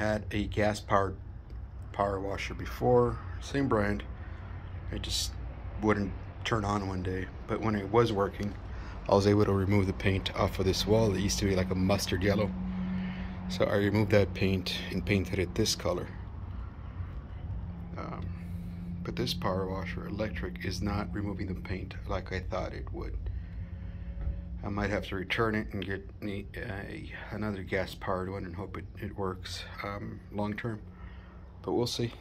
had a gas-powered power washer before, same brand. It just wouldn't turn on one day, but when it was working, I was able to remove the paint off of this wall. It used to be like a mustard yellow, so I removed that paint and painted it this color. But this power washer electric is not removing the paint like I thought it would. I might have to return it and get another gas-powered one and hope it works long term, but we'll see.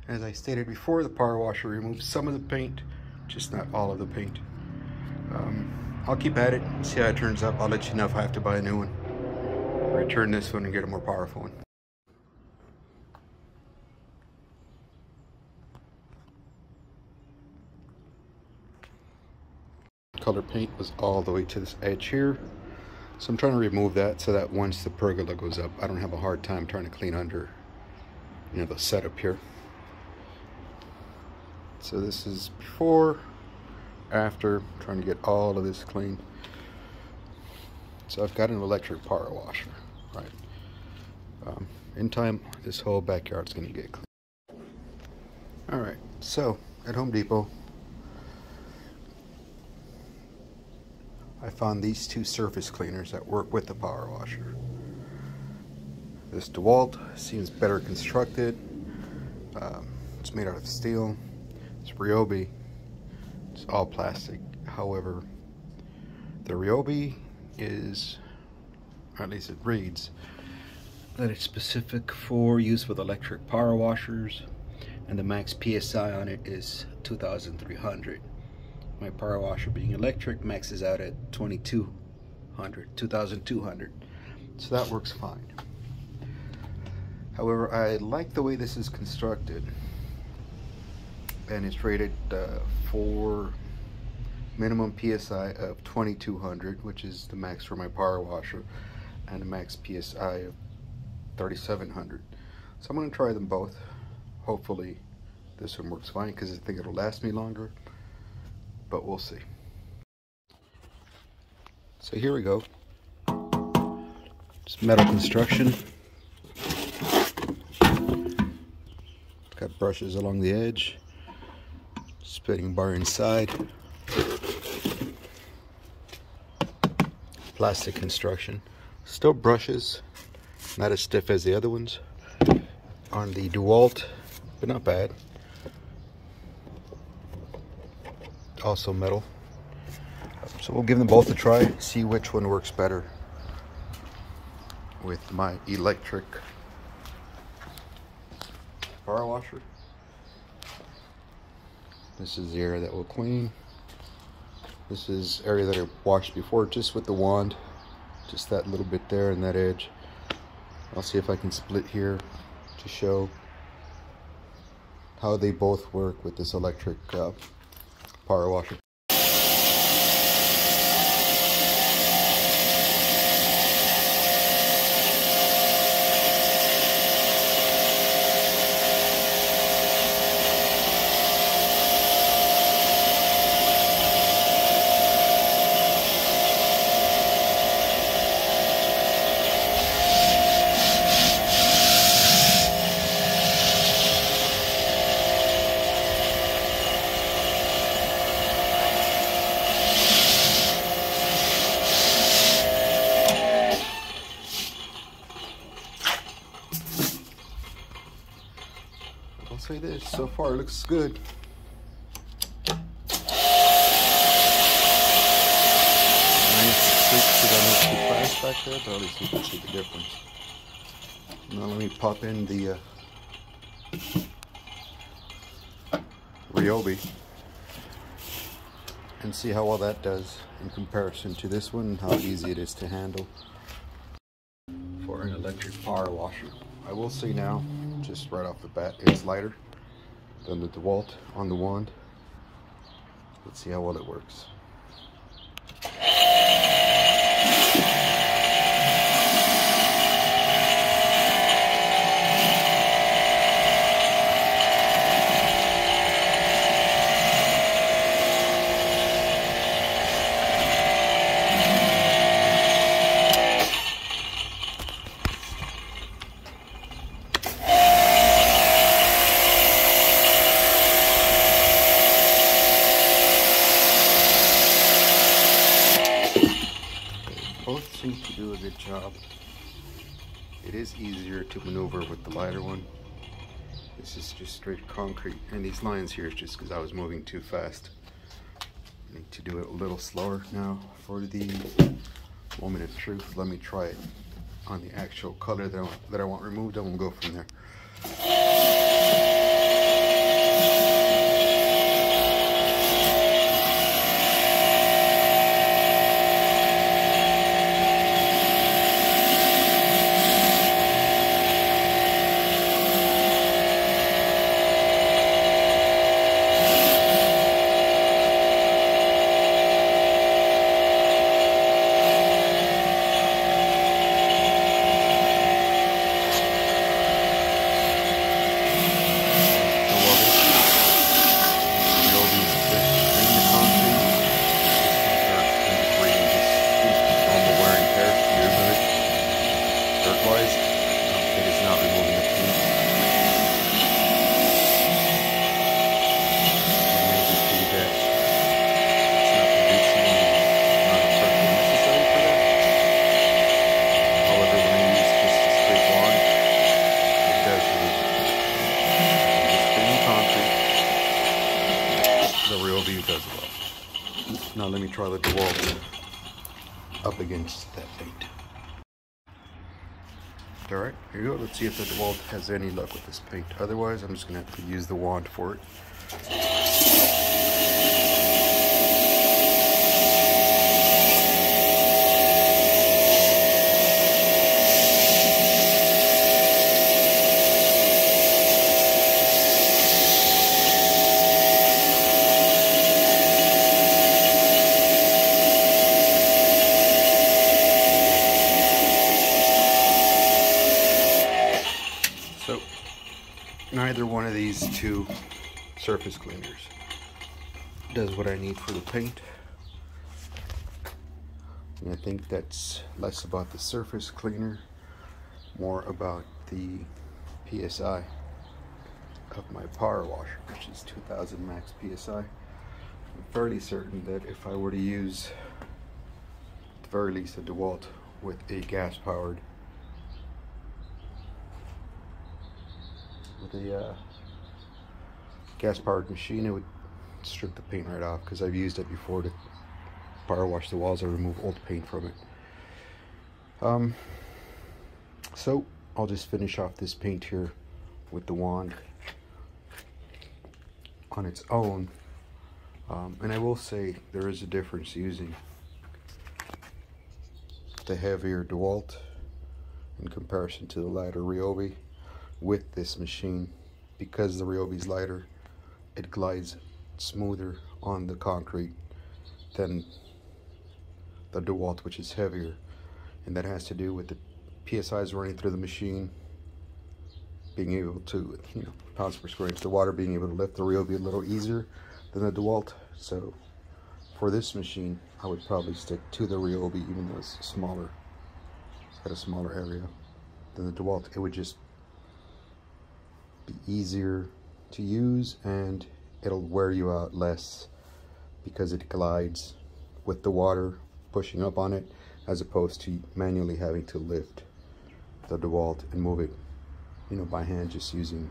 As I stated before, the power washer removes some of the paint, just not all of the paint. I'll keep at it, see how it turns up. I'll let you know if I have to buy a new one. Return this one and get a more powerful one. Color paint was all the way to this edge here, so I'm trying to remove that so that once the pergola goes up, I don't have a hard time trying to clean under, you know, the setup here. So this is before, after, trying to get all of this clean. So I've got an electric power washer, right? In time, this whole backyard's gonna get clean. All right, so at Home Depot, I found these two surface cleaners that work with the power washer. This DeWalt seems better constructed. It's made out of steel. It's Ryobi. It's all plastic. However, the Ryobi is, or at least it reads, that it's specific for use with electric power washers, and the max PSI on it is 2,300. My power washer being electric maxes out at 2,200. So that works fine. However, I like the way this is constructed, and it's rated for minimum PSI of 2,200, which is the max for my power washer, and a max PSI of 3,700. So I'm going to try them both. Hopefully this one works fine, because I think it'll last me longer, but we'll see. So here we go. It's metal construction. Got brushes along the edge, splitting bar inside, plastic construction, still brushes, not as stiff as the other ones on the DeWalt, but not bad. Also metal. So we'll give them both a try, see which one works better with my electric power washer. This is the area that we'll clean. This is area that I washed before just with the wand, just that little bit there and that edge. I'll see if I can split here to show how they both work with this electric power washer. I'll say this, so far it looks good. Too fast back there, but at least you can see the difference. Now let me pop in the Ryobi and see how well that does in comparison to this one and how easy it is to handle for an electric power washer. I will say now, just right off the bat, it's lighter than the DeWalt on the wand. Let's see how well it works. Both seem to do a good job. It is easier to maneuver with the lighter one. This is just straight concrete, and these lines here is just because I was moving too fast. I need to do it a little slower now. For the moment of truth, let me try it on the actual color that I want removed, and we'll go from there. Now let me try the DeWalt up against that paint. Alright, here you go. Let's see if the DeWalt has any luck with this paint. Otherwise, I'm just going to have to use the wand for it. So, neither one of these two surface cleaners does what I need for the paint. And I think that's less about the surface cleaner, more about the PSI of my power washer, which is 2000 max PSI. I'm fairly certain that if I were to use, at the very least, a DeWalt with a gas-powered gas-powered machine, it would strip the paint right off, because I've used it before to power wash the walls or remove old paint from it. So I'll just finish off this paint here with the wand on its own, and I will say there is a difference using the heavier DeWalt in comparison to the lighter Ryobi. With this machine, because the Ryobi's lighter, it glides smoother on the concrete than the DeWalt, which is heavier, and that has to do with the PSIs running through the machine being able to, pounds per square inch, the water being able to lift the Ryobi a little easier than the DeWalt. So for this machine, I would probably stick to the Ryobi, even though it's smaller, it's got a smaller area than the DeWalt. It would just be easier to use, and it'll wear you out less because it glides with the water pushing up on it, as opposed to manually having to lift the DeWalt and move it, by hand, just using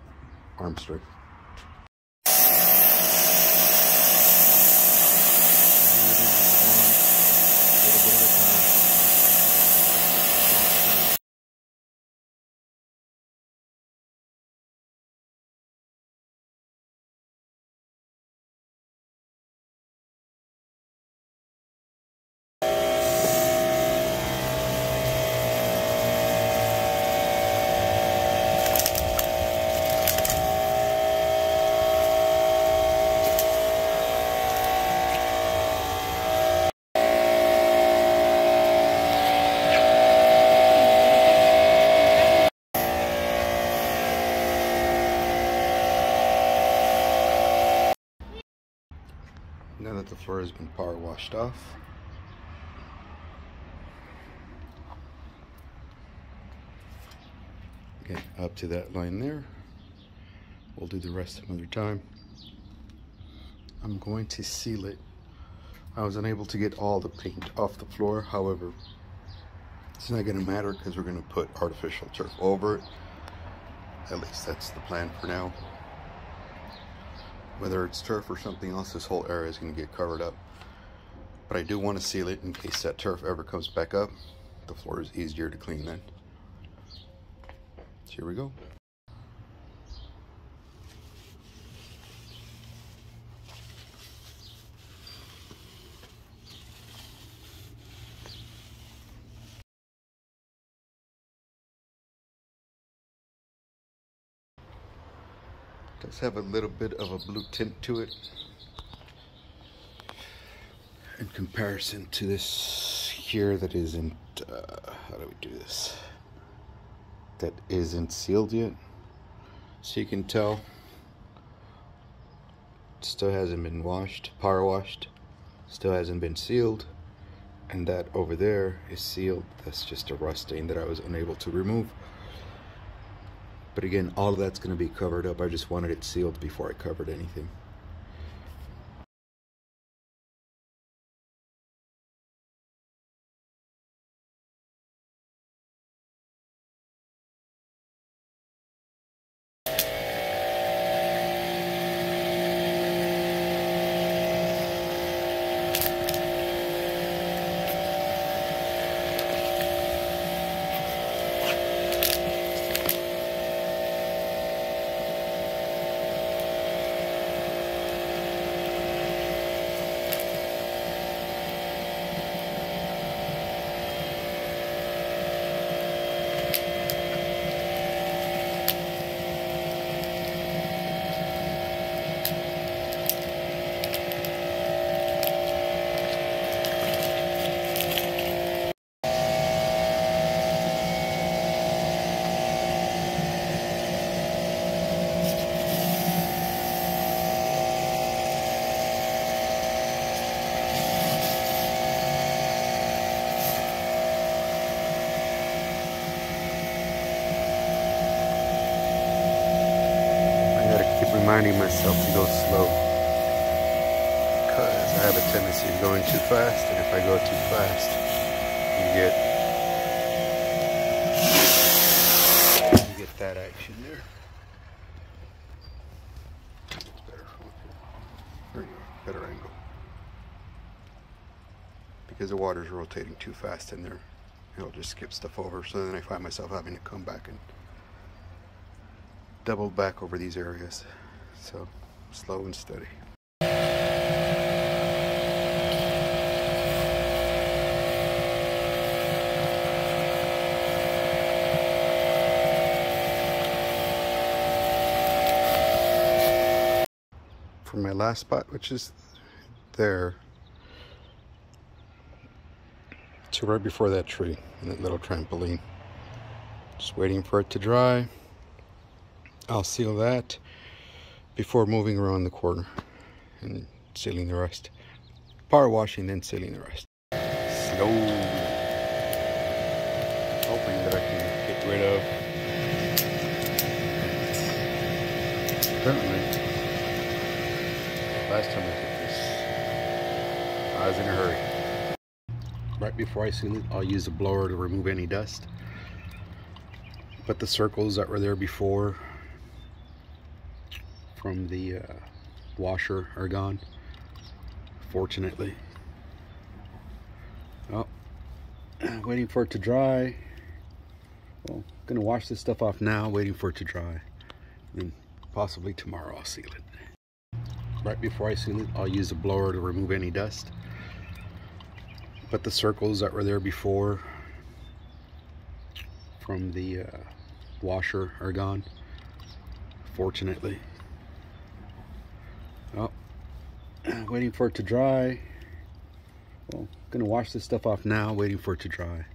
arm strength. Now that the floor has been power washed off, okay, up to that line there, we'll do the rest another time. I'm going to seal it. I was unable to get all the paint off the floor, however, It's not going to matter because we're going to put artificial turf over it. At least that's the plan for now. Whether it's turf or something else, this whole area is going to get covered up. But I do want to seal it in case that turf ever comes back up. The floor is easier to clean then. So here we go. Does have a little bit of a blue tint to it in comparison to this here that isn't how do we do this, that isn't sealed yet. So you can tell it still hasn't been washed, power washed, still hasn't been sealed, and that over there is sealed. That's just a rust stain that I was unable to remove. But again, all of that's going to be covered up. I just wanted it sealed before I covered anything. Reminding myself to go slow because I have a tendency of going too fast, and if I go too fast, you get that action there. It's better. There you go. Better angle. Because the water's rotating too fast in there, it'll just skip stuff over. So then I find myself having to come back and double back over these areas. So slow and steady. For my last spot, which is there, to right before that tree and that little trampoline. Just waiting for it to dry. I'll seal that before moving around the corner and sealing the rest. Power washing, then sealing the rest. Slow. Hoping that I can get rid of. Apparently, last time I did this, I was in a hurry. Right before I seal it, I'll use a blower to remove any dust. But the circles that were there before from the washer are gone, fortunately. Oh, waiting for it to dry. Well, gonna wash this stuff off now, waiting for it to dry. Then possibly tomorrow I'll seal it. Right before I seal it, I'll use a blower to remove any dust. But the circles that were there before from the washer are gone, fortunately. Oh, waiting for it to dry. Well, gonna wash this stuff off now, waiting for it to dry.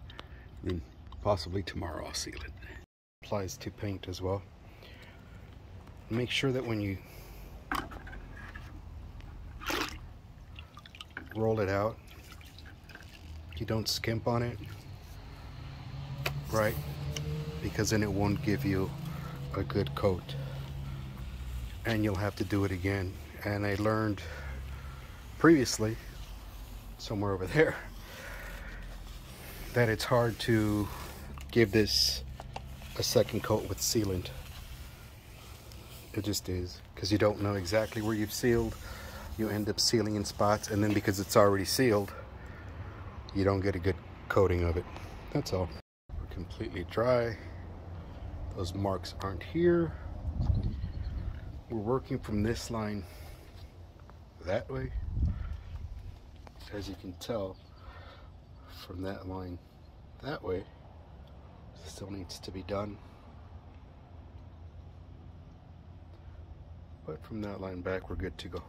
Then possibly tomorrow I'll seal it. Applies to paint as well. Make sure that when you roll it out, you don't skimp on it, right? Because then it won't give you a good coat and you'll have to do it again. And I learned previously, somewhere over there, that it's hard to give this a second coat with sealant. It just is, because you don't know exactly where you've sealed. You end up sealing in spots, and then because it's already sealed, you don't get a good coating of it. That's all. We're completely dry. Those marks aren't here. We're working from this line that way. As you can tell, from that line that way, still needs to be done. But from that line back, we're good to go.